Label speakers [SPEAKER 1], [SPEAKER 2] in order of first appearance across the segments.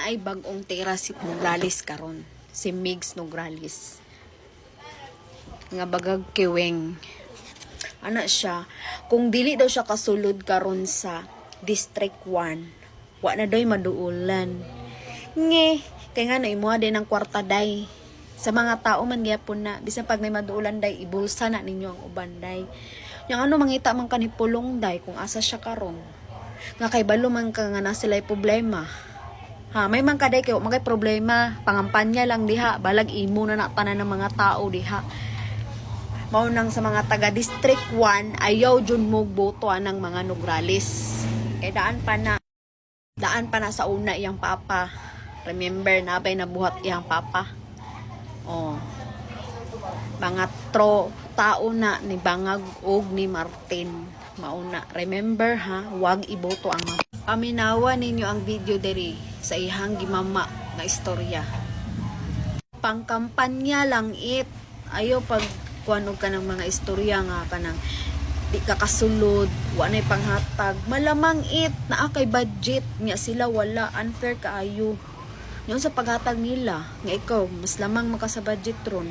[SPEAKER 1] Ay bagong tira si Nograles karon, si Migs Nograles nga bagag kiweng. Ana siya, kung dili daw siya kasulod karon sa District 1, wa na doy maduulan. Kay nga na imuha din ang kwarta day. Sa mga tao man gyapon na, bisan pag may maduulan day, ibulsa na ninyo ang uban day. Yang ano mangita man kanipulong day kung asa siya karon. Nga kay balo man ka nga na sila'y problema. Ha, may man kaday kayo magay problema, pangampanya lang diha, balag imo na tanan ng mga tao diha. Mao nang sa mga taga District 1 ayaw jud mo boto ng mga Nograles. Kay daan pa na sa una iyang papa. Remember na bay nabuhat iyang papa. Oh. Mga tao na ni Bangag og ni Martin. Mauna, remember ha, wag iboto ang paminawa ninyo ang video diri sa ihang gimama nga istorya. Pangkampanya lang ayaw pag kuanog ka ng mga istorya nga kanang di ka kasulod, wanay panghatag, malamang naa kay budget nga sila wala, unfair kaayo. Yung sa paghatag nila nga ikaw mas lamang maka sa budget ron.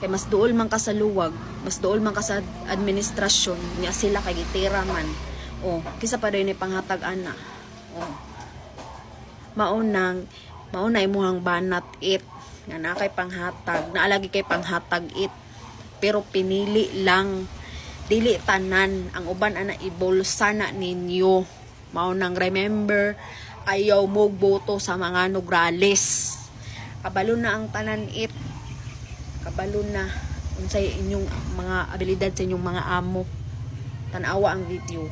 [SPEAKER 1] Kay mas duol man ka sa luwag, mas duol man ka sa administrasyon, nga sila kay gitira man. Oh, kisa pa rin ni panghatag ana. Oh. Mauna imuhang banat nga na kay panghatag, naalagi kay panghatag pero pinili lang, dili tanan ang uban ana ibulsa na ninyo. Maunang remember, ayaw mo boto sa mga Nograles. Kabalo na ang tanan kabalo na unsay inyong mga abilidad sa inyong mga amo. Tanawa ang video.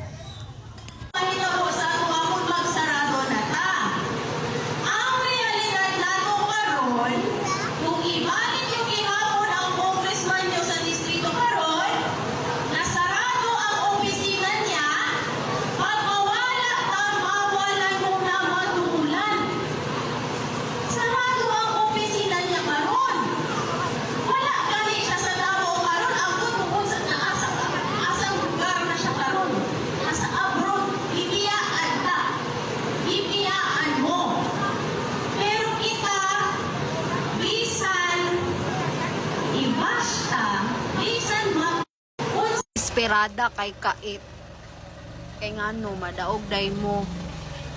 [SPEAKER 1] Esperada kay kait kay ngano madaog day mo,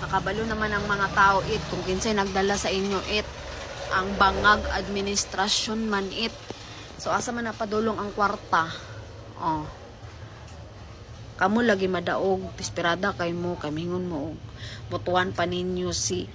[SPEAKER 1] nakabalo naman ang mga tao kung kinsay nagdala sa inyo ang bangag administrasyon man so asa man napadulong ang kwarta. Kamo lagi madaog, esperada kay mo, kamingon mo botuhan pa ninyo si